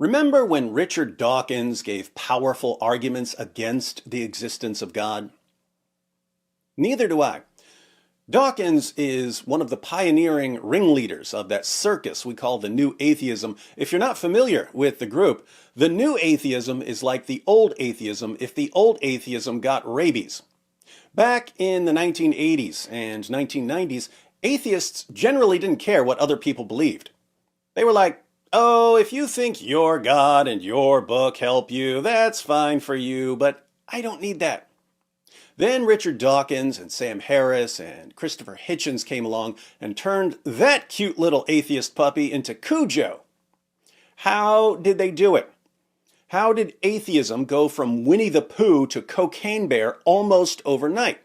Remember when Richard Dawkins gave powerful arguments against the existence of God? Neither do I. Dawkins is one of the pioneering ringleaders of that circus we call the New Atheism. If you're not familiar with the group, the New Atheism is like the Old Atheism if the Old Atheism got rabies. Back in the 1980s and 1990s, atheists generally didn't care what other people believed. They were like, oh, if you think your God and your book help you, that's fine for you, but I don't need that. Then Richard Dawkins and Sam Harris and Christopher Hitchens came along and turned that cute little atheist puppy into Cujo. How did they do it? How did atheism go from Winnie the Pooh to Cocaine Bear almost overnight?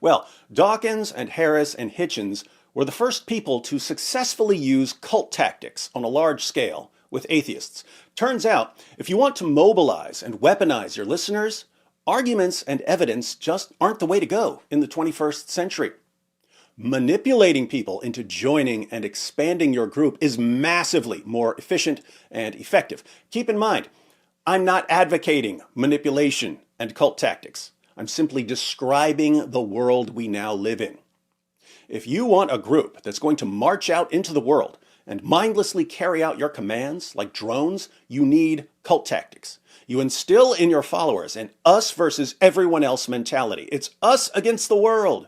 Well, Dawkins and Harris and Hitchens were the first people to successfully use cult tactics on a large scale with atheists. Turns out, if you want to mobilize and weaponize your listeners, arguments and evidence just aren't the way to go in the 21st century. Manipulating people into joining and expanding your group is massively more efficient and effective. Keep in mind, I'm not advocating manipulation and cult tactics. I'm simply describing the world we now live in. If you want a group that's going to march out into the world and mindlessly carry out your commands like drones, you need cult tactics. You instill in your followers an us versus everyone else mentality. It's us against the world.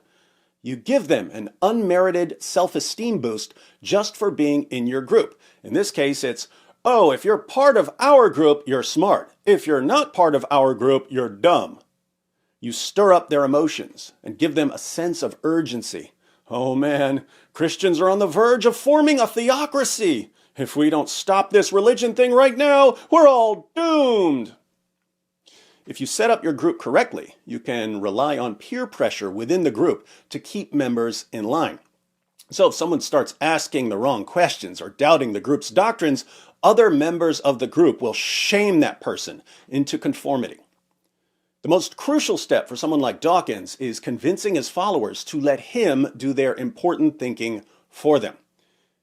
You give them an unmerited self-esteem boost just for being in your group. In this case, it's, oh, if you're part of our group, you're smart. If you're not part of our group, you're dumb. You stir up their emotions and give them a sense of urgency. Oh man, Christians are on the verge of forming a theocracy. If we don't stop this religion thing right now, we're all doomed. If you set up your group correctly, you can rely on peer pressure within the group to keep members in line. So if someone starts asking the wrong questions or doubting the group's doctrines, other members of the group will shame that person into conformity. The most crucial step for someone like Dawkins is convincing his followers to let him do their important thinking for them.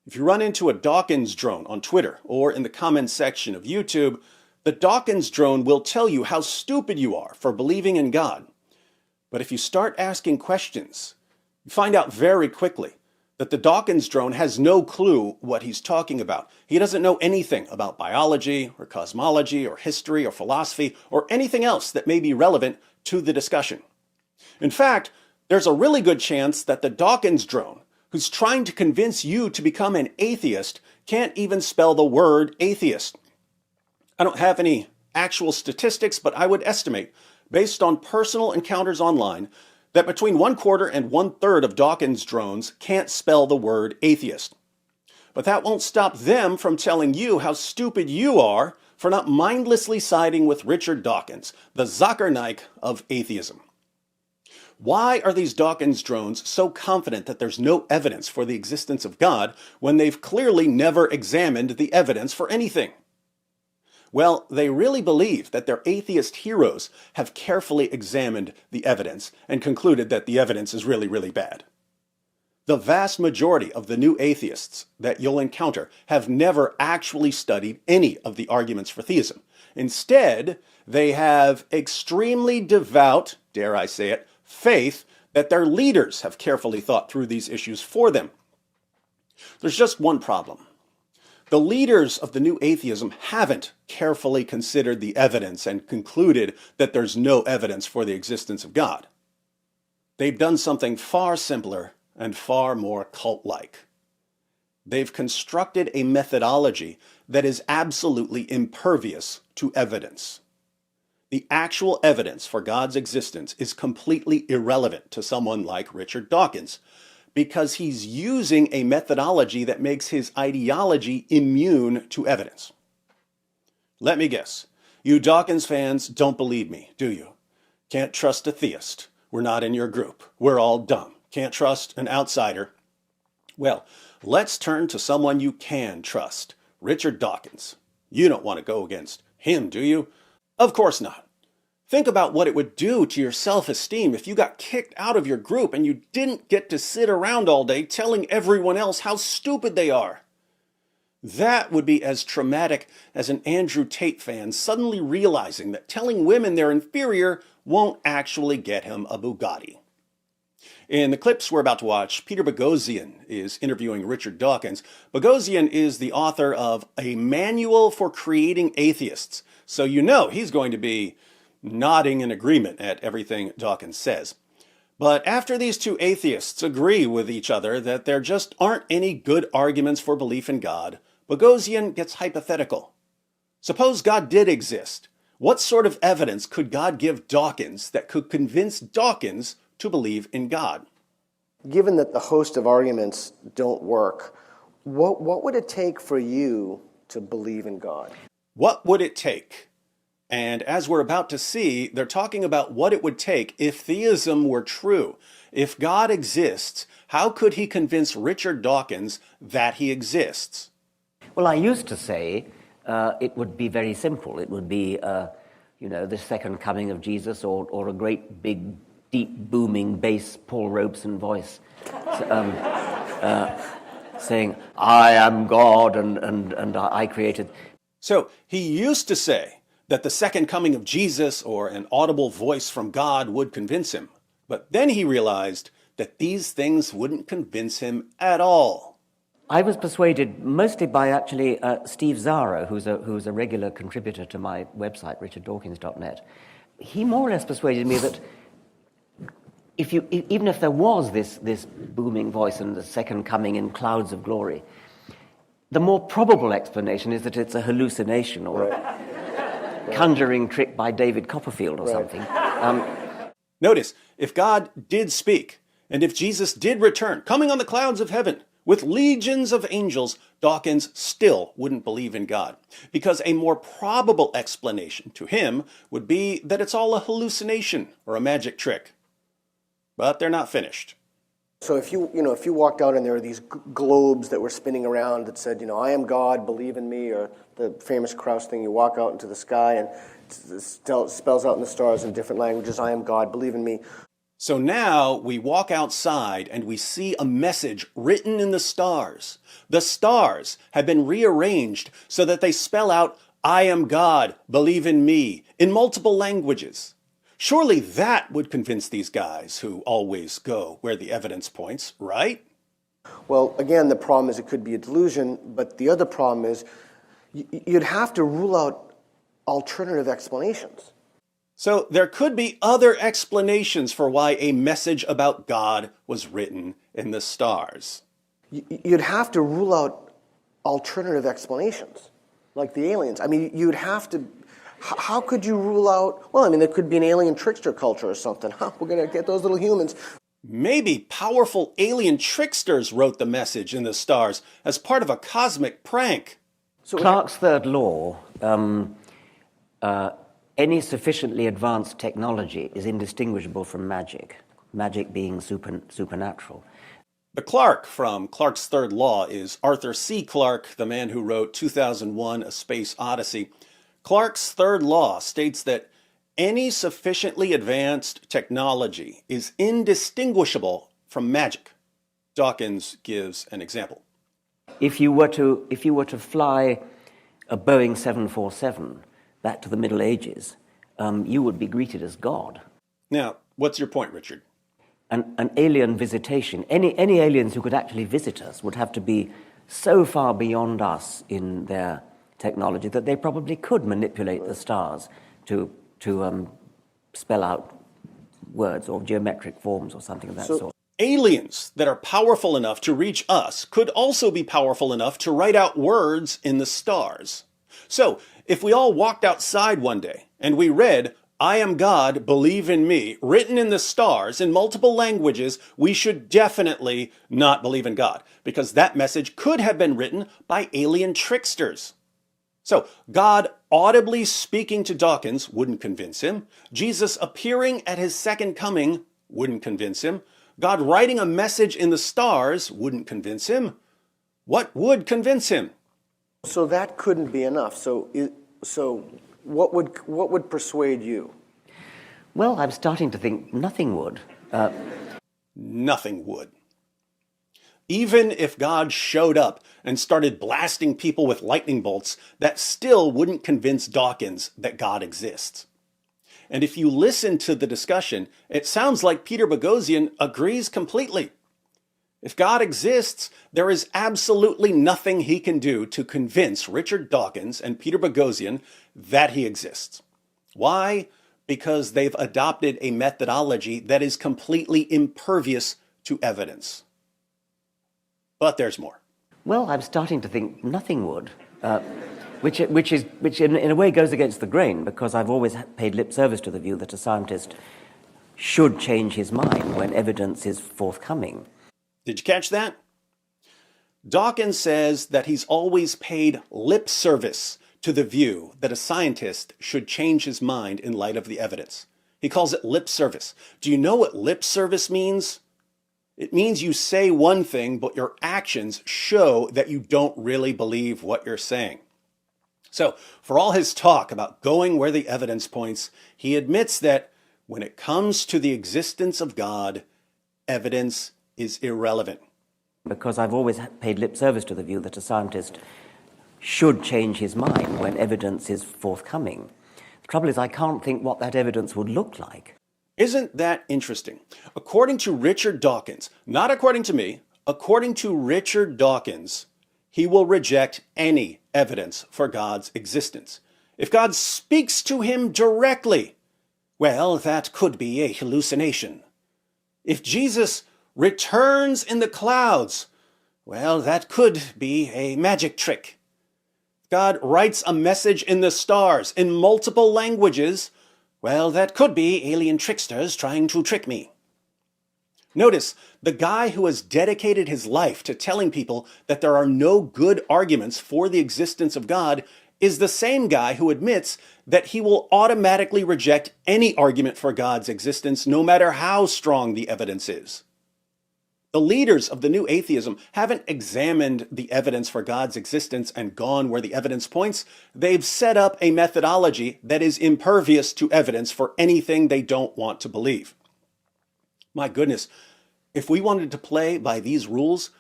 If you run into a Dawkins drone on Twitter or in the comments section of YouTube, the Dawkins drone will tell you how stupid you are for believing in God. But if you start asking questions, you find out very quickly that the Dawkins drone has no clue what he's talking about. He doesn't know anything about biology or cosmology or history or philosophy or anything else that may be relevant to the discussion. In fact, there's a really good chance that the Dawkins drone, who's trying to convince you to become an atheist, can't even spell the word atheist. I don't have any actual statistics, but I would estimate, based on personal encounters online, that between 1/4 and 1/3 of Dawkins drones can't spell the word atheist. But that won't stop them from telling you how stupid you are for not mindlessly siding with Richard Dawkins, the Zuckerknight of atheism. Why are these Dawkins drones so confident that there's no evidence for the existence of God when they've clearly never examined the evidence for anything? Well, they really believe that their atheist heroes have carefully examined the evidence and concluded that the evidence is really, really bad. The vast majority of the new atheists that you'll encounter have never actually studied any of the arguments for theism. Instead, they have extremely devout, dare I say it, faith that their leaders have carefully thought through these issues for them. There's just one problem. The leaders of the new atheism haven't carefully considered the evidence and concluded that there's no evidence for the existence of God. They've done something far simpler and far more cult-like. They've constructed a methodology that is absolutely impervious to evidence. The actual evidence for God's existence is completely irrelevant to someone like Richard Dawkins, because he's using a methodology that makes his ideology immune to evidence. Let me guess. You Dawkins fans don't believe me, do you? Can't trust a theist. We're not in your group. We're all dumb. Can't trust an outsider. Well, let's turn to someone you can trust, Richard Dawkins. You don't want to go against him, do you? Of course not. Think about what it would do to your self-esteem if you got kicked out of your group and you didn't get to sit around all day telling everyone else how stupid they are. That would be as traumatic as an Andrew Tate fan suddenly realizing that telling women they're inferior won't actually get him a Bugatti. In the clips we're about to watch, Peter Boghossian is interviewing Richard Dawkins. Boghossian is the author of A Manual for Creating Atheists, so you know he's going to be nodding in agreement at everything Dawkins says. But after these two atheists agree with each other that there just aren't any good arguments for belief in God, Boghossian gets hypothetical. Suppose God did exist. What sort of evidence could God give Dawkins that could convince Dawkins to believe in God? Given that the host of arguments don't work, what would it take for you to believe in God? What would it take? And as we're about to see, they're talking about what it would take if theism were true. If God exists, how could he convince Richard Dawkins that he exists? Well, I used to say it would be very simple. It would be, the second coming of Jesus or a great big deep booming bass Paul Robeson voice saying, I am God and I created. So he used to say that the second coming of Jesus or an audible voice from God would convince him. But then he realized that these things wouldn't convince him at all. I was persuaded mostly by actually Steve Zara, who's a regular contributor to my website, richarddawkins.net. He more or less persuaded me that even if there was this booming voice and the second coming in clouds of glory, the more probable explanation is that it's a hallucination or a conjuring trick by David Copperfield or something. Notice, if God did speak, and if Jesus did return, coming on the clouds of heaven, with legions of angels, Dawkins still wouldn't believe in God, because a more probable explanation to him would be that it's all a hallucination or a magic trick. But they're not finished. So if you walked out and there were these globes that were spinning around that said, I am God, believe in me, or the famous Krauss thing, you walk out into the sky and it spells out in the stars in different languages, I am God, believe in me. So now we walk outside and we see a message written in the stars. The stars have been rearranged so that they spell out, I am God, believe in me, in multiple languages. Surely that would convince these guys who always go where the evidence points, right? Well, again, the problem is it could be a delusion, but the other problem is you'd have to rule out alternative explanations. So there could be other explanations for why a message about God was written in the stars. You'd have to rule out alternative explanations, like the aliens. I mean, you'd have to... How could you rule out, there could be an alien trickster culture or something. We're going to get those little humans. Maybe powerful alien tricksters wrote the message in the stars as part of a cosmic prank. So Clarke's third law, any sufficiently advanced technology is indistinguishable from magic, magic being supernatural. The Clarke from Clarke's third law is Arthur C. Clarke, the man who wrote 2001: A Space Odyssey. Clarke's third law states that any sufficiently advanced technology is indistinguishable from magic. Dawkins gives an example. If you were to fly a Boeing 747 back to the Middle Ages, you would be greeted as God. Now, what's your point, Richard? An alien visitation, any aliens who could actually visit us would have to be so far beyond us in their technology that they probably could manipulate the stars to spell out words or geometric forms or something of that sort. Aliens that are powerful enough to reach us could also be powerful enough to write out words in the stars. So, if we all walked outside one day and we read, I am God, believe in me, written in the stars in multiple languages, we should definitely not believe in God, because that message could have been written by alien tricksters. So, God audibly speaking to Dawkins wouldn't convince him. Jesus appearing at his second coming wouldn't convince him. God writing a message in the stars wouldn't convince him. What would convince him? So that couldn't be enough. So what would persuade you? Well, I'm starting to think nothing would. Nothing would. Even if God showed up and started blasting people with lightning bolts, that still wouldn't convince Dawkins that God exists. And if you listen to the discussion, it sounds like Peter Boghossian agrees completely. If God exists, there is absolutely nothing he can do to convince Richard Dawkins and Peter Boghossian that he exists. Why? Because they've adopted a methodology that is completely impervious to evidence. But there's more. Well, I'm starting to think nothing would, which in a way goes against the grain, because I've always paid lip service to the view that a scientist should change his mind when evidence is forthcoming. Did you catch that? Dawkins says that he's always paid lip service to the view that a scientist should change his mind in light of the evidence. He calls it lip service. Do you know what lip service means? It means you say one thing, but your actions show that you don't really believe what you're saying. So, for all his talk about going where the evidence points, he admits that when it comes to the existence of God, evidence is irrelevant. Because I've always paid lip service to the view that a scientist should change his mind when evidence is forthcoming. The trouble is, I can't think what that evidence would look like. Isn't that interesting? According to Richard Dawkins, not according to me, according to Richard Dawkins, he will reject any evidence for God's existence. If God speaks to him directly, well, that could be a hallucination. If Jesus returns in the clouds, well, that could be a magic trick. God writes a message in the stars in multiple languages, well, that could be alien tricksters trying to trick me. Notice, the guy who has dedicated his life to telling people that there are no good arguments for the existence of God is the same guy who admits that he will automatically reject any argument for God's existence, no matter how strong the evidence is. The leaders of the new atheism haven't examined the evidence for God's existence and gone where the evidence points. They've set up a methodology that is impervious to evidence for anything they don't want to believe. My goodness, if we wanted to play by these rules,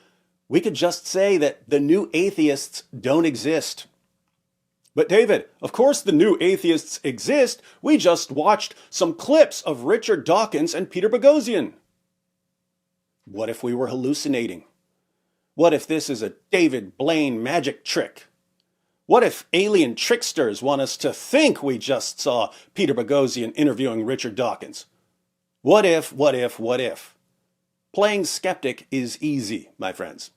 we could just say that the new atheists don't exist. But David, of course the new atheists exist. We just watched some clips of Richard Dawkins and Peter Boghossian. What if we were hallucinating? What if this is a David Blaine magic trick? What if alien tricksters want us to think we just saw Peter Boghossian interviewing Richard Dawkins? What if? Playing skeptic is easy, my friends.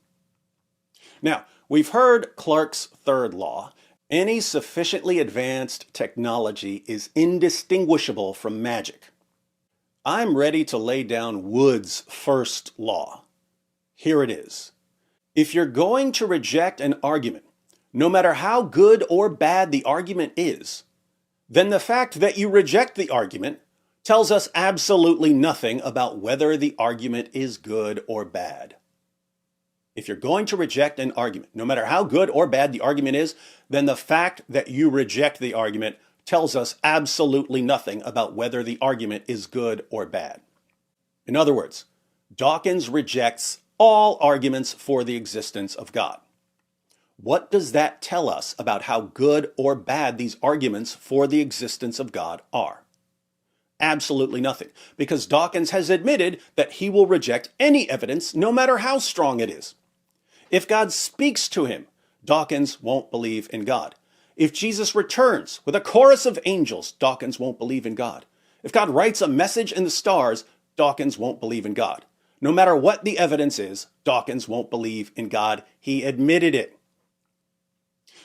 Now, we've heard Clarke's third law. Any sufficiently advanced technology is indistinguishable from magic. I'm ready to lay down Wood's first law. Here it is. If you're going to reject an argument, no matter how good or bad the argument is, then the fact that you reject the argument tells us absolutely nothing about whether the argument is good or bad. If you're going to reject an argument, no matter how good or bad the argument is, then the fact that you reject the argument tells us absolutely nothing about whether the argument is good or bad. In other words, Dawkins rejects all arguments for the existence of God. What does that tell us about how good or bad these arguments for the existence of God are? Absolutely nothing, because Dawkins has admitted that he will reject any evidence, no matter how strong it is. If God speaks to him, Dawkins won't believe in God. If Jesus returns with a chorus of angels, Dawkins won't believe in God. If God writes a message in the stars, Dawkins won't believe in God. No matter what the evidence is, Dawkins won't believe in God. He admitted it.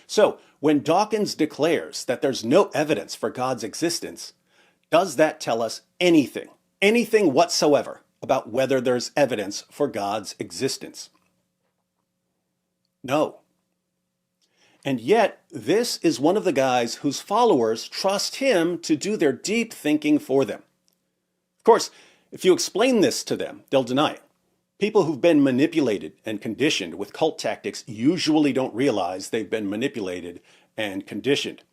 So, when Dawkins declares that there's no evidence for God's existence, does that tell us anything whatsoever about whether there's evidence for God's existence? No. And yet, this is one of the guys whose followers trust him to do their deep thinking for them. Of course, if you explain this to them, they'll deny it. People who've been manipulated and conditioned with cult tactics usually don't realize they've been manipulated and conditioned.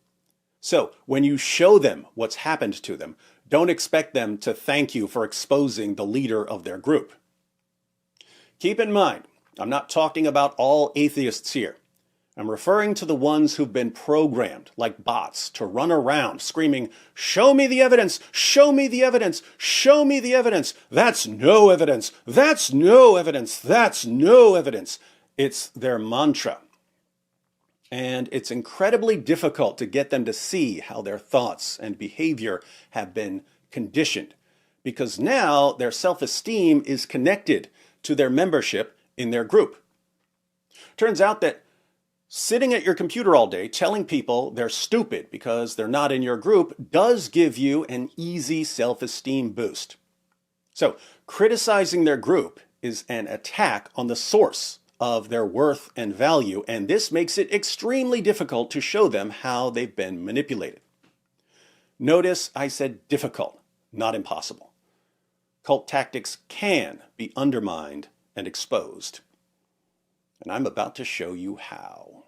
So, when you show them what's happened to them, don't expect them to thank you for exposing the leader of their group. Keep in mind, I'm not talking about all atheists here. I'm referring to the ones who've been programmed, like bots, to run around screaming, "Show me the evidence! Show me the evidence! Show me the evidence! That's no evidence! That's no evidence! That's no evidence!" It's their mantra. And it's incredibly difficult to get them to see how their thoughts and behavior have been conditioned, because now their self-esteem is connected to their membership in their group. Turns out that sitting at your computer all day telling people they're stupid because they're not in your group does give you an easy self-esteem boost. So criticizing their group is an attack on the source of their worth and value, and this makes it extremely difficult to show them how they've been manipulated. Notice I said difficult, not impossible. Cult tactics can be undermined and exposed. And I'm about to show you how.